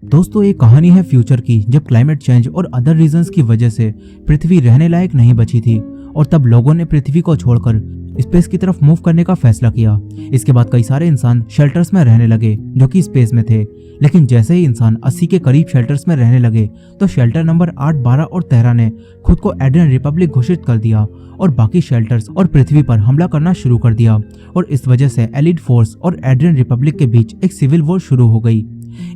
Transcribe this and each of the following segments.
दोस्तों ये कहानी है फ्यूचर की, जब क्लाइमेट चेंज और अदर रीजंस की वजह से पृथ्वी रहने लायक नहीं बची थी और तब लोगों ने पृथ्वी को छोड़कर स्पेस की तरफ मूव करने का फैसला किया। इसके बाद कई सारे इंसान शेल्टर्स में रहने लगे जो कि स्पेस में थे, लेकिन जैसे ही इंसान 80 के करीब शेल्टर्स में रहने लगे तो शेल्टर नंबर 8, 12 और 13 ने खुद को एड्रियन रिपब्लिक घोषित कर दिया और बाकी शेल्टर्स और पृथ्वी पर हमला करना शुरू कर दिया और इस वजह से एलिड फोर्स और एड्रियन रिपब्लिक के बीच एक सिविल वॉर शुरू हो गई।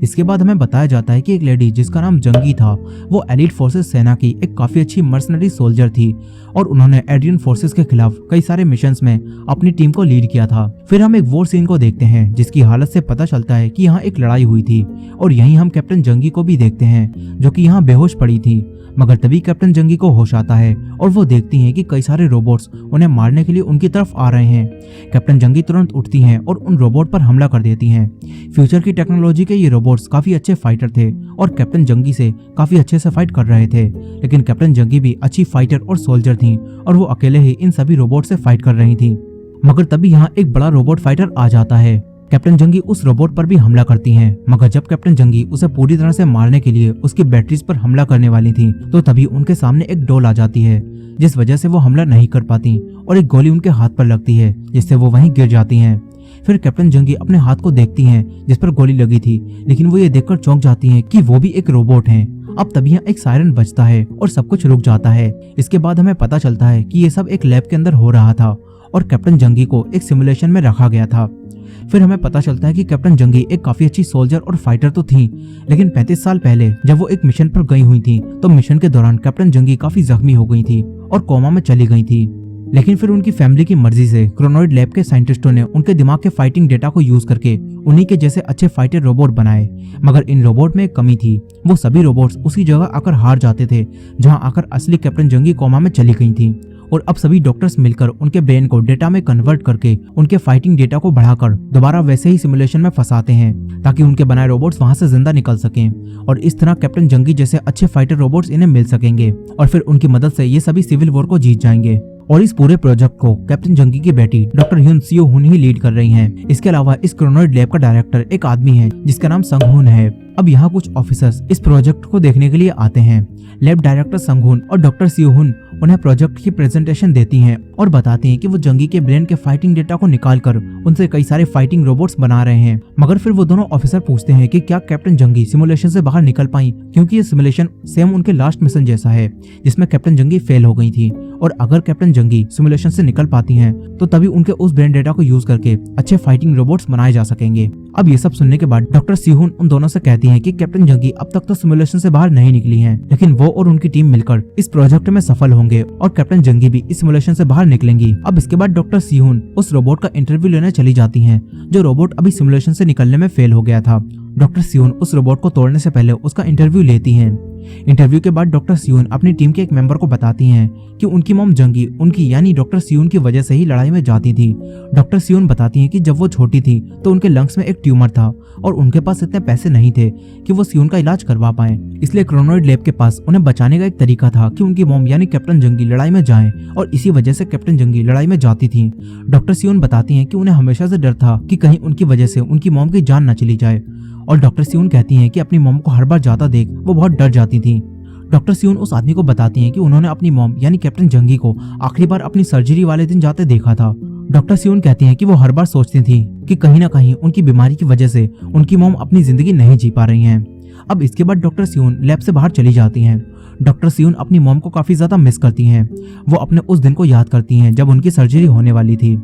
इसके बाद हमें बताया जाता है कि एक लेडी जिसका नाम जंगी था, वो एलिट फोर्सेस सेना की एक काफी अच्छी मर्सनरी सोल्जर थी और उन्होंने एड्रियन फोर्सेस के खिलाफ कई सारे मिशंस में अपनी टीम को लीड किया था। फिर हम एक वॉर सीन को देखते हैं जिसकी हालत से पता चलता है कि यहाँ एक लड़ाई हुई थी और यहीं हम कैप्टन जंगी को भी देखते हैं जो कि यहाँ बेहोश पड़ी थी। मगर तभी कैप्टन जंगी को होश आता है और वो देखती हैं कि कई सारे रोबोट्स उन्हें मारने के लिए उनकी तरफ आ रहे हैं। कैप्टन जंगी तुरंत उठती हैं और उन रोबोट पर हमला कर देती हैं। फ्यूचर की टेक्नोलॉजी के ये रोबोट्स काफी अच्छे फाइटर थे और कैप्टन जंगी से काफी अच्छे से फाइट कर रहे थे, लेकिन कैप्टन जंगी भी अच्छी फाइटर और सोल्जर थी और वो अकेले ही इन सभी रोबोट से फाइट कर रही थी। मगर तभी यहाँ एक बड़ा रोबोट फाइटर आ जाता है। कैप्टन जंगी उस रोबोट पर भी हमला करती हैं, मगर जब कैप्टन जंगी उसे पूरी तरह से मारने के लिए उसकी बैटरीज पर हमला करने वाली थी तो तभी उनके सामने एक डोल आ जाती है जिस वजह से वो हमला नहीं कर पाती और एक गोली उनके हाथ पर लगती है जिससे वो वहीं गिर जाती हैं। फिर कैप्टन जंगी अपने हाथ को देखती हैं जिस पर गोली लगी थी, लेकिन वो ये देखकर चौंक जाती हैं कि वो भी एक रोबोट हैं। अब तभी यहाँ एक सायरन बजता है और सब कुछ रुक जाता है। इसके बाद हमें पता चलता है कि ये सब एक लैब के अंदर हो रहा था और कैप्टन जंगी को एक सिमुलेशन में रखा गया था। फिर हमें पता चलता है कि कैप्टन जंगी एक काफी अच्छी सोल्जर और फाइटर तो थी, लेकिन 35 साल पहले जब वो एक मिशन पर गई हुई थी तो मिशन के दौरान कैप्टन जंगी काफी जख्मी हो गई थी और कोमा में चली गई थी। लेकिन फिर उनकी फैमिली की मर्जी से क्रोनॉइड लैब के साइंटिस्टों ने उनके दिमाग के फाइटिंग डेटा को यूज करके उन्हीं के जैसे अच्छे फाइटर रोबोट बनाए। मगर इन रोबोट में एक कमी थी, वो सभी रोबोट्स उसी जगह आकर हार जाते थे जहां आकर असली कैप्टन जंगी कोमा में चली गई थी और अब सभी डॉक्टर्स मिलकर उनके ब्रेन को डेटा में कन्वर्ट करके उनके फाइटिंग डेटा को बढ़ाकर दोबारा वैसे ही सिमुलेशन में फंसाते हैं ताकि उनके बनाए रोबोट्स वहां से जिंदा निकल सकें और इस तरह कैप्टन जंगी जैसे अच्छे फाइटर रोबोट्स इन्हें मिल सकेंगे और फिर उनकी मदद से ये सभी सिविल वॉर को जीत जाएंगे। और इस पूरे प्रोजेक्ट को कैप्टन जंगी की बेटी डॉक्टर ह्यून सियो हुन ही लीड कर रही हैं। इसके अलावा इस क्रोनॉइड लैब का डायरेक्टर एक आदमी है जिसका नाम संगहुन है। अब यहाँ कुछ ऑफिसर्स इस प्रोजेक्ट को देखने के लिए आते हैं। लैब डायरेक्टर संगहुन और डॉक्टर सियोहुन उन्हें प्रोजेक्ट की प्रेजेंटेशन देती हैं और बताती हैं कि वो जंगी के ब्रेन के फाइटिंग डेटा को निकालकर उनसे कई सारे फाइटिंग रोबोट्स बना रहे हैं। मगर फिर वो दोनों ऑफिसर पूछते हैं कि क्या कैप्टन जंगी सिमुलेशन से बाहर निकल पाई, क्योंकि ये सिमुलेशन सेम उनके लास्ट मिशन जैसा है जिसमें कैप्टन जंगी फेल हो गई थी और अगर कैप्टन जंगी सिमुलेशन से निकल पाती हैं तो तभी उनके उस ब्रेन डेटा को यूज करके अच्छे फाइटिंग रोबोट्स बनाए जा सकेंगे। अब ये सब सुनने के बाद डॉक्टर सियोहुन उन दोनों से कहती हैं कि कैप्टन जंगी अब तक तो सिमुलेशन से बाहर नहीं निकली हैं, लेकिन वो और उनकी टीम मिलकर इस प्रोजेक्ट में सफल होंगे और कैप्टन जंगी भी इस सिमुलेशन से बाहर निकलेंगी। अब इसके बाद डॉक्टर सियोहुन उस रोबोट का इंटरव्यू लेने चली जाती हैं जो रोबोट अभी सिमुलेशन से निकलने में फेल हो गया था। डॉक्टर सियोन उस रोबोट को तोड़ने से पहले उसका इंटरव्यू लेती हैं। इंटरव्यू के बाद डॉक्टर सियोन अपनी टीम के एक मेंबर को बताती हैं कि उनकी मॉम जंगी उनकी यानी डॉक्टर सियोन की वजह से ही लड़ाई में जाती थी। डॉक्टर सियोन बताती हैं कि जब वो छोटी थी तो उनके लंग्स में एक ट्यूमर था और उनके पास इतने पैसे नहीं थे कि वो सियोन का इलाज करवा पाए, इसलिए क्रोनॉइड लैब के पास उन्हें बचाने का एक तरीका था कि उनकी मॉम यानी कैप्टन जंगी लड़ाई में जाएं और इसी वजह से कैप्टन जंगी लड़ाई में जाती थी। डॉक्टर सियोन बताती हैं कि उन्हें हमेशा से डर था कि कहीं उनकी वजह से उनकी मॉम की जान न चली जाए और डॉक्टर सियोन कहती हैं कि अपनी मॉम को हर बार जाता देख वो बहुत डर जाती थी। डॉक्टर सियोन उस आदमी को बताती हैं कि उन्होंने अपनी मॉम यानी कैप्टन जंगी को आखिरी बार अपनी सर्जरी वाले दिन जाते देखा था। डॉक्टर सियोन कहती हैं कि वो हर बार सोचती थी कि कहीं ना कहीं उनकी बीमारी की वजह से उनकी मॉम अपनी जिंदगी नहीं जी पा रही हैं। अब इसके बाद डॉक्टर सियोन लैब से बाहर चली जाती हैं। डॉक्टर सियोन अपनी मॉम को काफी ज्यादा मिस करती हैं। वो अपने उस दिन को याद करती हैं जब उनकी सर्जरी होने वाली थी।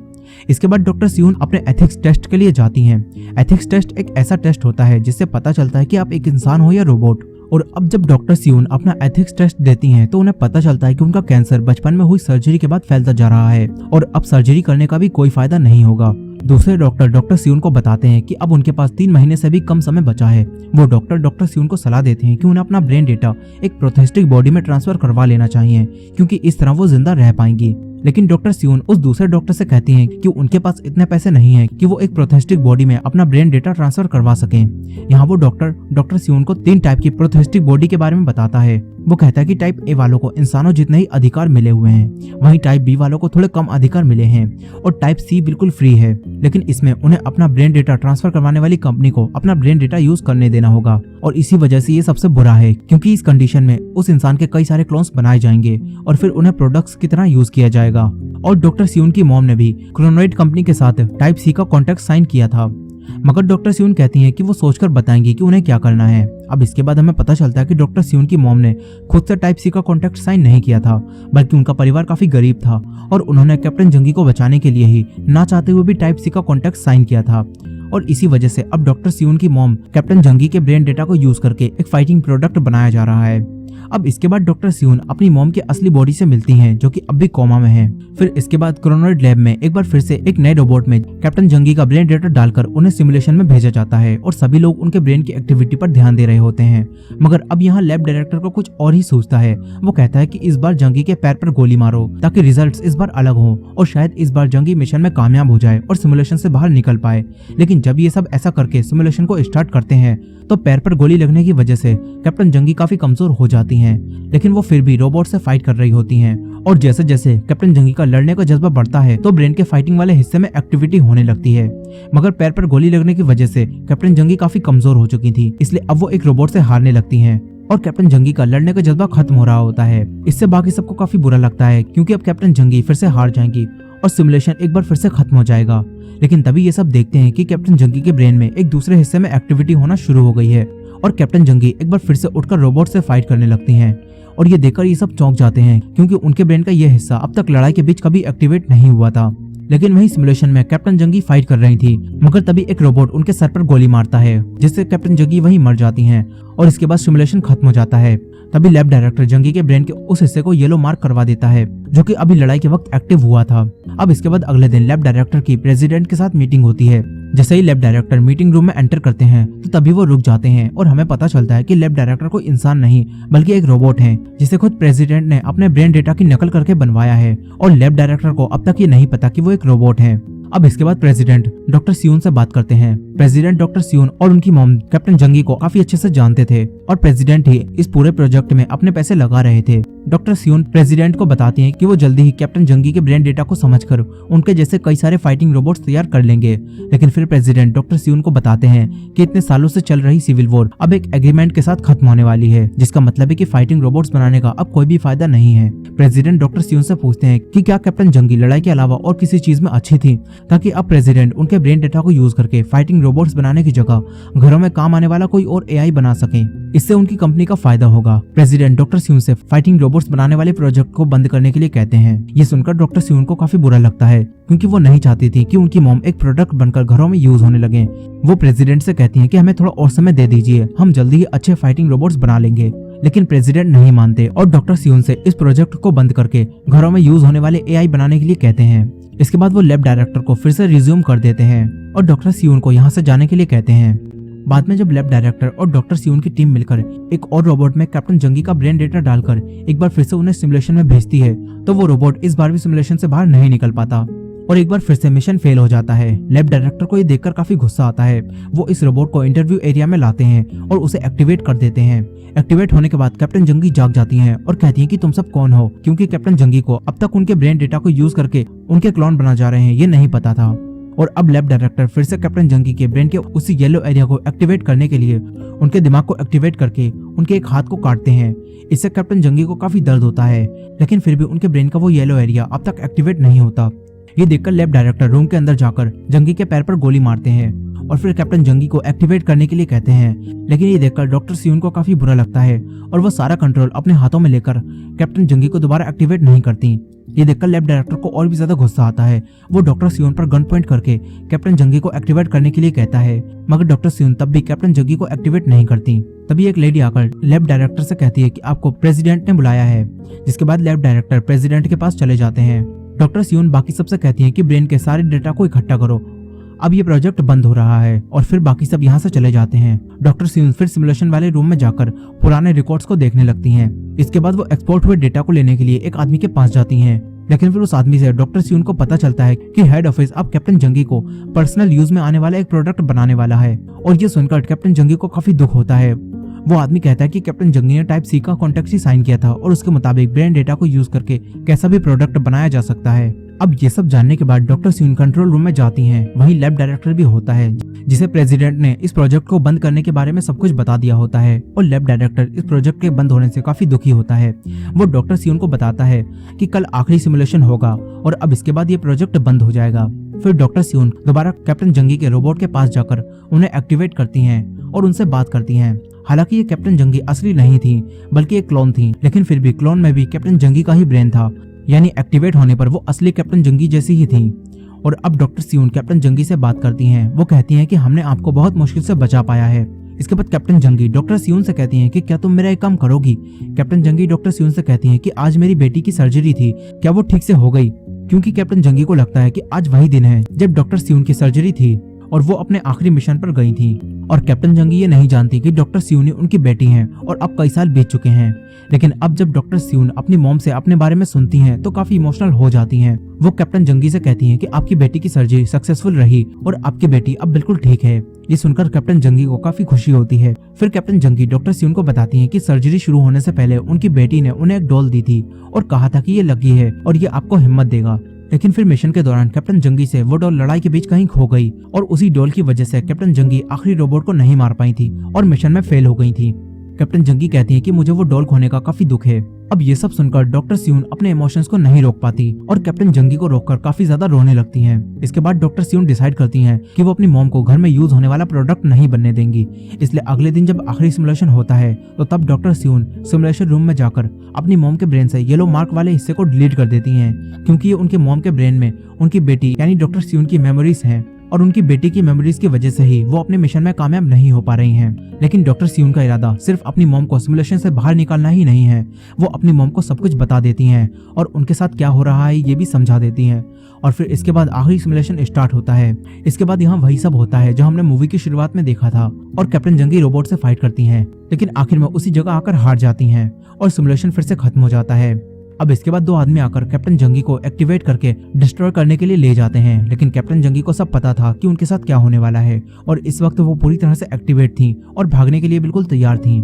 इसके बाद डॉक्टर सियोन अपने एथिक्स टेस्ट के लिए जाती हैं। एथिक्स टेस्ट एक ऐसा टेस्ट होता है जिससे पता चलता है कि आप एक इंसान हो या रोबोट। और अब जब डॉक्टर सियोन अपना एथिक्स टेस्ट देती हैं तो उन्हें पता चलता है कि उनका कैंसर बचपन में हुई सर्जरी के बाद फैलता जा रहा है और अब सर्जरी करने का भी कोई फायदा नहीं होगा। दूसरे डॉक्टर सियोन को बताते हैं कि अब उनके पास 3 महीने से भी कम समय बचा है। वो डॉक्टर सियोन को सलाह देते हैं कि उन्हें अपना ब्रेन डेटा एक प्रोथेस्टिक बॉडी में ट्रांसफर करवा लेना चाहिए, क्योंकि इस तरह वो जिंदा रह पाएंगी। लेकिन डॉक्टर सियोन उस दूसरे डॉक्टर से कहती हैं कि उनके पास इतने पैसे नहीं हैं कि वो एक प्रोस्थेटिक बॉडी में अपना ब्रेन डेटा ट्रांसफर करवा सकें। यहाँ वो डॉक्टर सियोन को 3 टाइप की प्रोस्थेटिक बॉडी के बारे में बताता है। वो कहता है कि टाइप ए वालों को इंसानों जितने ही अधिकार मिले हुए हैं, वहीं टाइप बी वालों को थोड़े कम अधिकार मिले हैं और टाइप सी बिल्कुल फ्री है, लेकिन इसमें उन्हें अपना ब्रेन डेटा ट्रांसफर करवाने वाली कंपनी को अपना ब्रेन डेटा यूज करने देना होगा। और इसी वजह से ये सबसे बुरा है, क्योंकि इस कंडीशन में उस इंसान के कई सारे क्लोन्स बनाए जाएंगे और फिर उन्हें प्रोडक्ट्स की तरह यूज किया जाएगा। और डॉक्टर सियोन की मॉम ने भी क्रोनोइड कंपनी के साथ टाइप सी का कॉन्ट्रैक्ट साइन किया था, मगर डॉक्टर सियोन कहती हैं कि वो सोचकर बताएंगी कि उन्हें क्या करना है। अब इसके बाद हमें पता चलता है कि डॉक्टर सियोन की मॉम ने खुद से टाइप सी का कॉन्ट्रैक्ट साइन नहीं किया था, बल्कि उनका परिवार काफी गरीब था और उन्होंने कैप्टन जंगी को बचाने के लिए ही ना चाहते हुए भी टाइप सी का कॉन्ट्रैक्ट साइन किया था। और इसी वजह से अब डॉक्टर सियोन की मॉम कैप्टन जंगी के ब्रेन डेटा को यूज करके एक फाइटिंग प्रोडक्ट बनाया जा रहा है। अब इसके बाद डॉक्टर सियोन अपनी मॉम के असली बॉडी से मिलती हैं, जो कि अब भी कोमा में है। फिर इसके बाद क्रोनोइड लैब में एक बार फिर से एक नए रोबोट में कैप्टन जंगी का ब्रेन डेटा डालकर उन्हें सिमुलेशन में भेजा जाता है और सभी लोग उनके ब्रेन की एक्टिविटी पर ध्यान दे रहे होते हैं। मगर अब यहाँ लैब डायरेक्टर को कुछ और ही सोचता है। वो कहता है कि इस बार जंगी के पैर पर गोली मारो ताकि रिजल्ट्स इस बार अलग हो और शायद इस बार जंगी मिशन में कामयाब हो जाए और सिमुलेशन से बाहर निकल पाए। लेकिन जब ये सब ऐसा करके सिमुलेशन को स्टार्ट करते हैं तो पैर पर गोली लगने की वजह से कैप्टन जंगी काफी कमजोर हो जाती हैं, लेकिन वो फिर भी रोबोट से फाइट कर रही होती हैं। और जैसे जैसे कैप्टन जंगी का लड़ने का जज्बा बढ़ता है तो ब्रेन के फाइटिंग वाले हिस्से में एक्टिविटी होने लगती है। मगर पैर पर गोली लगने की वजह से कैप्टन जंगी काफी कमजोर हो चुकी थी, इसलिए अब वो एक रोबोट से हारने लगती हैं और कैप्टन जंगी का लड़ने का जज्बा खत्म हो रहा होता है। इससे बाकी सबको काफी बुरा लगता है, क्योंकि अब कैप्टन जंगी फिर से हार जाएंगी और सिमुलेशन एक बार फिर से खत्म हो जाएगा। लेकिन तभी ये सब देखते हैं कि कैप्टन जंगी के ब्रेन में एक दूसरे हिस्से में एक्टिविटी होना शुरू हो गई है और कैप्टन जंगी एक बार फिर से उठकर रोबोट से फाइट करने लगती हैं। और ये देखकर ये सब चौंक जाते हैं, क्योंकि उनके ब्रेन का ये हिस्सा अब तक लड़ाई के बीच कभी एक्टिवेट नहीं हुआ था। लेकिन वही सिमुलेशन में कैप्टन जंगी फाइट कर रही थी, मगर तभी एक रोबोट उनके सर पर गोली मारता है, जिससे कैप्टन जंगी वहीं मर जाती हैं और इसके बाद सिमुलेशन खत्म हो जाता है। तभी लैब डायरेक्टर जंगी के ब्रेन के उस हिस्से को येलो मार्क करवा देता है, जो कि अभी लड़ाई के वक्त एक्टिव हुआ था। अब इसके बाद अगले दिन लैब डायरेक्टर की प्रेसिडेंट के साथ मीटिंग होती है। जैसे ही लैब डायरेक्टर मीटिंग रूम में एंटर करते हैं तो तभी वो रुक जाते हैं और हमें पता चलता है कि लैब डायरेक्टर कोई इंसान नहीं बल्कि एक रोबोट है, जिसे खुद प्रेसिडेंट ने अपने ब्रेन डेटा की नकल करके बनवाया है। और लैब डायरेक्टर को अब तक ये नहीं पता कि वो एक रोबोट है। अब इसके बाद प्रेसिडेंट डॉक्टर सियोन से बात करते हैं। प्रेसिडेंट डॉक्टर सियोन और उनकी मॉम कैप्टन जंगी को काफी अच्छे से जानते थे और प्रेसिडेंट ही इस पूरे प्रोजेक्ट में अपने पैसे लगा रहे थे। डॉक्टर सियोन प्रेसिडेंट को बताती हैं कि वो जल्दी ही कैप्टन जंगी के ब्रेन डेटा को समझकर उनके जैसे कई सारे फाइटिंग रोबोट्स तैयार कर लेंगे। लेकिन फिर प्रेसिडेंट डॉक्टर सियोन को बताते हैं कि इतने सालों से चल रही सिविल वॉर अब एक एग्रीमेंट के साथ खत्म होने वाली है, जिसका मतलब है कि फाइटिंग रोबोट्स बनाने का अब कोई भी फायदा नहीं है। प्रेसिडेंट डॉक्टर सियोन से पूछते हैं कि क्या कैप्टन जंगी लड़ाई के अलावा और किसी चीज में अच्छी थी, ताकि अब प्रेसिडेंट उनके ब्रेन डेटा को यूज करके फाइटिंग रोबोट्स बनाने की जगह घरों में काम आने वाला कोई और एआई बना सके। इससे उनकी कंपनी का फायदा होगा। प्रेसिडेंट डॉक्टर सियोन से फाइटिंग रोबोट्स बनाने वाले प्रोजेक्ट को बंद करने के लिए कहते हैं। ये सुनकर डॉक्टर सियोन को काफी बुरा लगता है, क्योंकि वो नहीं चाहती थी कि उनकी मॉम एक प्रोडक्ट बनकर घरों में यूज होने लगे। वो प्रेसिडेंट से कहती हैं कि हमें थोड़ा और समय दे दीजिए, हम जल्दी ही अच्छे फाइटिंग रोबोट्स बना लेंगे। लेकिन प्रेसिडेंट नहीं मानते और डॉक्टर सियोन से इस प्रोजेक्ट को बंद करके घरों में यूज होने वाले एआई बनाने के लिए कहते हैं। इसके बाद वो लैब डायरेक्टर को फिर से रिज्यूम कर देते हैं और डॉक्टर सियोन को यहाँ से जाने के लिए कहते हैं। बाद में जब लैब डायरेक्टर और डॉक्टर सियोन की टीम मिलकर एक और रोबोट में कैप्टन जंगी का ब्रेन डेटा डालकर एक बार फिर से उन्हें सिमुलेशन में भेजती है, तो वो रोबोट इस बार भी सिमुलेशन से बाहर नहीं निकल पाता और एक बार फिर से मिशन फेल हो जाता है। लैब डायरेक्टर को ये देखकर काफी गुस्सा आता है। वो इस रोबोट को इंटरव्यू एरिया में लाते हैं और उसे एक्टिवेट कर देते हैं। एक्टिवेट होने के बाद कैप्टन जंगी जाग जाती हैं और कहती हैं कि तुम सब कौन हो, क्योंकि कैप्टन जंगी को अब तक उनके ब्रेन डेटा को यूज करके उनके क्लोन बना जा रहे हैं ये नहीं पता था। और अब लैब डायरेक्टर फिर से कैप्टन जंगी के ब्रेन के उसी येलो एरिया को एक्टिवेट करने के लिए उनके दिमाग को एक्टिवेट करके उनके एक हाथ को काटते हैं। इससे कैप्टन जंगी को काफी दर्द होता है, लेकिन फिर भी उनके ब्रेन का वो येलो एरिया अब तक एक्टिवेट नहीं होता। ये देखकर लैब डायरेक्टर रूम के अंदर जाकर जंगी के पैर पर गोली मारते हैं और फिर कैप्टन जंगी को एक्टिवेट करने के लिए कहते हैं। लेकिन ये देखकर डॉक्टर सियोन को काफी बुरा लगता है और वो सारा कंट्रोल अपने हाथों में लेकर कैप्टन जंगी को दोबारा एक्टिवेट नहीं करती। ये देखकर लैब डायरेक्टर को और भी ज्यादा गुस्सा आता है। वो डॉक्टर सियोन पर गन पॉइंट करके कैप्टन जंगी को एक्टिवेट करने के लिए कहता है, मगर डॉक्टर सियोन तब भी कैप्टन जंगी को एक्टिवेट नहीं करती। तभी एक लेडी आकर लैब डायरेक्टर से कहती है कि आपको प्रेसिडेंट ने बुलाया है, जिसके बाद लैब डायरेक्टर प्रेसिडेंट के पास चले जाते हैं। डॉक्टर सियोन बाकी सबसे कहती हैं कि ब्रेन के सारे डेटा को इकट्ठा करो, अब ये प्रोजेक्ट बंद हो रहा है, और फिर बाकी सब यहाँ से चले जाते हैं। डॉक्टर सियोन फिर सिमुलेशन वाले रूम में जाकर पुराने रिकॉर्ड्स को देखने लगती हैं। इसके बाद वो एक्सपोर्ट हुए डेटा को लेने के लिए एक आदमी के पास जाती हैं। लेकिन फिर उस आदमी से डॉक्टर सियून को पता चलता है कि हेड ऑफिस अब कैप्टन जंगी को पर्सनल यूज में आने वाला एक प्रोडक्ट बनाने वाला है। और ये सुनकर कैप्टन जंगी को काफी दुख होता है। वो आदमी कहता है कि कैप्टन जंगी ने टाइप सी का कॉन्ट्रैक्ट ही साइन किया था और उसके मुताबिक ब्रेन डेटा को यूज करके कैसा भी प्रोडक्ट बनाया जा सकता है। अब ये सब जानने के बाद डॉक्टर सियून कंट्रोल रूम में जाती हैं। वहीं लैब डायरेक्टर भी होता है जिसे प्रेसिडेंट ने इस प्रोजेक्ट को बंद करने के बारे में सब कुछ बता दिया होता है और लैब डायरेक्टर इस प्रोजेक्ट के बंद होने से काफी दुखी होता है। वो डॉक्टर सियून को बताता है कि कल आखिरी सिमुलेशन होगा और अब इसके बाद ये प्रोजेक्ट बंद हो जाएगा। फिर डॉक्टर सियून दोबारा कैप्टन जंगी के रोबोट के पास जाकर उन्हें एक्टिवेट करती हैं और उनसे बात करती हैं। हालांकि ये कैप्टन जंगी असली नहीं थी बल्कि एक क्लोन थी, लेकिन फिर भी क्लोन में भी कैप्टन जंगी का ही ब्रेन था, यानी एक्टिवेट होने पर वो असली कैप्टन जंगी जैसी ही थी। और अब डॉक्टर सियून कैप्टन जंगी से बात करती हैं। वो कहती हैं कि हमने आपको बहुत मुश्किल से बचा पाया है। इसके बाद कैप्टन जंगी डॉक्टर सियून से कहती हैं कि क्या तुम मेरा एक काम करोगी। कैप्टन जंगी डॉक्टर सियून से कहती हैं कि आज मेरी बेटी की सर्जरी थी, क्या वो ठीक से हो गई, क्योंकि कैप्टन जंगी को लगता है कि आज वही दिन है जब डॉक्टर सियून की सर्जरी थी और वो अपने आखिरी मिशन पर गई थी। और कैप्टन जंगी ये नहीं जानती कि डॉक्टर सियून उनकी बेटी हैं और अब कई साल बीत चुके हैं। लेकिन अब जब डॉक्टर सियून अपनी मॉम से अपने बारे में सुनती हैं तो काफी इमोशनल हो जाती हैं। वो कैप्टन जंगी से कहती हैं कि आपकी बेटी की सर्जरी सक्सेसफुल रही और आपकी बेटी अब बिल्कुल ठीक है। ये सुनकर कैप्टन जंगी को काफी खुशी होती है। फिर कैप्टन जंगी डॉक्टर सियून को बताती हैं कि सर्जरी शुरू होने से पहले उनकी बेटी ने उन्हें एक डॉल दी थी और कहा था कि ये लकी है और ये आपको हिम्मत देगा। लेकिन फिर मिशन के दौरान कैप्टन जंगी से वो डॉल लड़ाई के बीच कहीं खो गई और उसी डॉल की वजह से कैप्टन जंगी आखिरी रोबोट को नहीं मार पाई थी और मिशन में फेल हो गई थी। कैप्टन जंगी कहती है कि मुझे वो डॉल खोने का काफी दुख है। अब ये सब सुनकर डॉक्टर सियून अपने इमोशंस को नहीं रोक पाती और कैप्टन जंगी को रोककर काफी ज्यादा रोने लगती हैं। इसके बाद डॉक्टर सियून डिसाइड करती हैं कि वो अपनी मॉम को घर में यूज होने वाला प्रोडक्ट नहीं बनने देंगी। इसलिए अगले दिन जब आखिरी सिमुलेशन होता है तो तब डॉक्टर सियून सिमुलेशन रूम में जाकर अपनी मॉम के ब्रेन से येलो मार्क वाले हिस्से को डिलीट कर देती हैं, क्योंकि ये उनके मॉम के ब्रेन में उनकी बेटी यानी डॉक्टर सियून की मेमोरीज हैं और उनकी बेटी की मेमोरीज की वजह से ही वो अपने मिशन में कामयाब नहीं हो पा रही हैं। लेकिन डॉक्टर सियून का इरादा सिर्फ अपनी मॉम को सिमुलेशन से बाहर निकालना ही नहीं है, वो अपनी मॉम को सब कुछ बता देती हैं और उनके साथ क्या हो रहा है ये भी समझा देती हैं। और फिर इसके बाद आखिरी सिमुलेशन स्टार्ट होता है। इसके बाद यहाँ वही सब होता है जो हमने मूवी की शुरुआत में देखा था और कैप्टन जंगी रोबोट से फाइट करती हैं, लेकिन आखिर में उसी जगह आकर हार जाती हैं और सिमुलेशन फिर से खत्म हो जाता है। अब इसके बाद दो आदमी आकर कैप्टन जंगी को एक्टिवेट करके डिस्ट्रॉय करने के लिए ले जाते हैं, लेकिन कैप्टन जंगी को सब पता था कि उनके साथ क्या होने वाला है और इस वक्त वो पूरी तरह से एक्टिवेट थी और भागने के लिए बिल्कुल तैयार थी।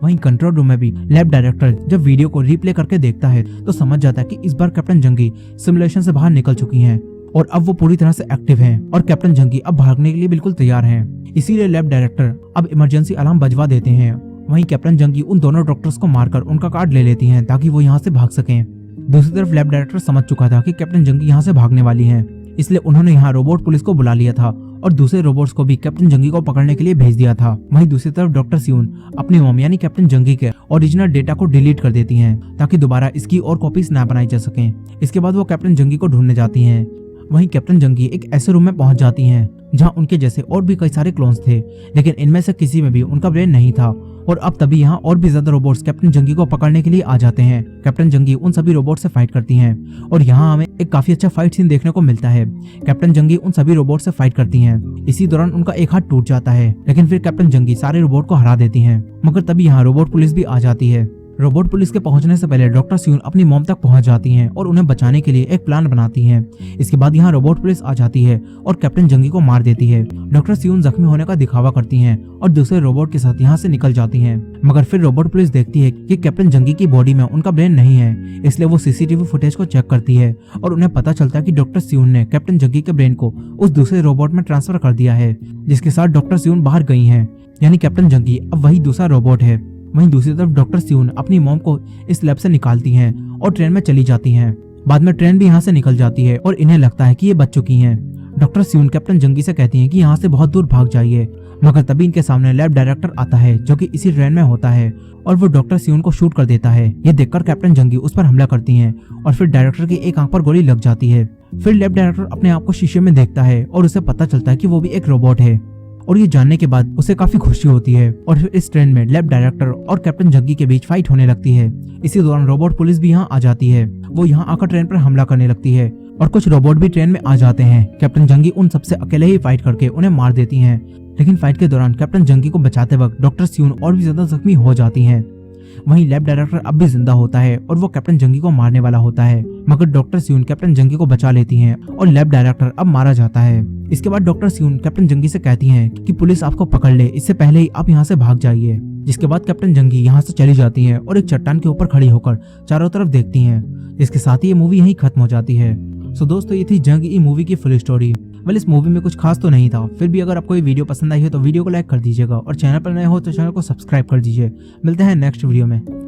वहीं कंट्रोल रूम में भी लैब डायरेक्टर जब वीडियो को रिप्ले करके देखता है तो समझ जाता है कि इस बार कैप्टन जंगी सिमुलेशन से बाहर निकल चुकी हैं और अब वो पूरी तरह से एक्टिव हैं और कैप्टन जंगी अब भागने के लिए बिल्कुल तैयार हैं। इसीलिए लैब डायरेक्टर अब इमरजेंसी अलार्म बजवा देते हैं। वहीं कैप्टन जंगी उन दोनों डॉक्टर्स को मारकर उनका कार्ड ले लेती हैं ताकि वो यहाँ से भाग सकें। दूसरी तरफ लैब डायरेक्टर समझ चुका था कि कैप्टन जंगी यहाँ से भागने वाली हैं, इसलिए उन्होंने यहाँ रोबोट पुलिस को बुला लिया था और दूसरे रोबोट्स को भी कैप्टन जंगी को पकड़ने के लिए भेज दिया था। वहीं दूसरी तरफ डॉक्टर सियून अपनी मॉम यानी कैप्टन जंगी के ओरिजिनल डेटा को डिलीट कर देती हैं ताकि दोबारा इसकी और कॉपीज ना बनाई जा सकें। इसके बाद वो कैप्टन जंगी को ढूंढने जाती हैं। वहीं कैप्टन जंगी एक ऐसे रूम में पहुंच जाती हैं जहां उनके जैसे और भी कई सारे क्लोन्स थे, लेकिन इनमें से किसी में भी उनका ब्रेन नहीं था। और अब तभी यहाँ और भी ज्यादा रोबोट्स कैप्टन जंगी को पकड़ने के लिए आ जाते हैं। कैप्टन जंगी उन सभी रोबोट से फाइट करती हैं और यहाँ हमें एक काफी अच्छा फाइट सीन देखने को मिलता है। कैप्टन जंगी उन सभी रोबोट से फाइट करती हैं। इसी दौरान उनका एक हाथ टूट जाता है, लेकिन फिर कैप्टन जंगी सारे रोबोट को हरा देती हैं। मगर तभी यहाँ रोबोट पुलिस भी आ जाती है। रोबोट पुलिस के पहुंचने से पहले डॉक्टर सियून अपनी मॉम तक पहुंच जाती हैं और उन्हें बचाने के लिए एक प्लान बनाती हैं। इसके बाद यहाँ रोबोट पुलिस आ जाती है और कैप्टन जंगी को मार देती है। डॉक्टर सियून जख्मी होने का दिखावा करती हैं और दूसरे रोबोट के साथ यहाँ से निकल जाती हैं। मगर फिर रोबोट पुलिस देखती है कि कैप्टन जंगी की बॉडी में उनका ब्रेन नहीं है, इसलिए वो सीसीटीवी फुटेज को चेक करती है और उन्हें पता चलता है कि डॉक्टर सियून ने कैप्टन जंगी के ब्रेन को उस दूसरे रोबोट में ट्रांसफर कर दिया है, जिसके साथ डॉक्टर सियून बाहर गई है। यानी कैप्टन जंगी अब वही दूसरा रोबोट है। वहीं दूसरी तरफ डॉक्टर सियून अपनी मॉम को इस लैब से निकालती हैं और ट्रेन में चली जाती हैं। बाद में ट्रेन भी यहाँ से निकल जाती है और इन्हें लगता है कि ये बच चुकी हैं। डॉक्टर सियून कैप्टन जंगी से कहती हैं कि यहाँ से बहुत दूर भाग जाइए, मगर तभी इनके सामने लैब डायरेक्टर आता है जो कि इसी ट्रेन में होता है और वो डॉक्टर सियून को शूट कर देता है। ये देखकर कैप्टन जंगी उस पर हमला करती हैं और फिर डायरेक्टर की एक आंख पर गोली लग जाती है। फिर लैब डायरेक्टर अपने आप को शीशे में देखता है और उसे पता चलता है कि वो भी एक रोबोट है और ये जानने के बाद उसे काफी खुशी होती है। और फिर इस ट्रेन में लैब डायरेक्टर और कैप्टन जंगी के बीच फाइट होने लगती है। इसी दौरान रोबोट पुलिस भी यहाँ आ जाती है। वो यहाँ आकर ट्रेन पर हमला करने लगती है और कुछ रोबोट भी ट्रेन में आ जाते हैं। कैप्टन जंगी उन सबसे अकेले ही फाइट करके उन्हें मार देती हैं, लेकिन फाइट के दौरान कैप्टन जंगी को बचाते वक्त डॉक्टर सियून और भी ज्यादा जख्मी हो जाती हैं। वहीं लैब डायरेक्टर अब भी जिंदा होता है और वो कैप्टन जंगी को मारने वाला होता है, मगर डॉक्टर स्यून कैप्टन जंगी को बचा लेती हैं और लैब डायरेक्टर अब मारा जाता है। इसके बाद डॉक्टर स्यून कैप्टन जंगी से कहती हैं कि पुलिस आपको पकड़ ले, इससे पहले ही आप यहाँ से भाग जाइए। जिसके बाद कैप्टन जंगी यहाँ से चली जाती हैं और एक चट्टान के ऊपर खड़ी होकर चारों तरफ देखती हैं। इसके साथ ही ये मूवी यहीं खत्म हो जाती है। सो दोस्तों, ये थी जंग ई मूवी की फुल स्टोरी। वेल, इस मूवी में कुछ खास तो नहीं था, फिर भी अगर आपको ये वीडियो पसंद आई है तो वीडियो को लाइक कर दीजिएगा और चैनल पर नए हो तो चैनल को सब्सक्राइब कर दीजिए। मिलते हैं नेक्स्ट वीडियो में।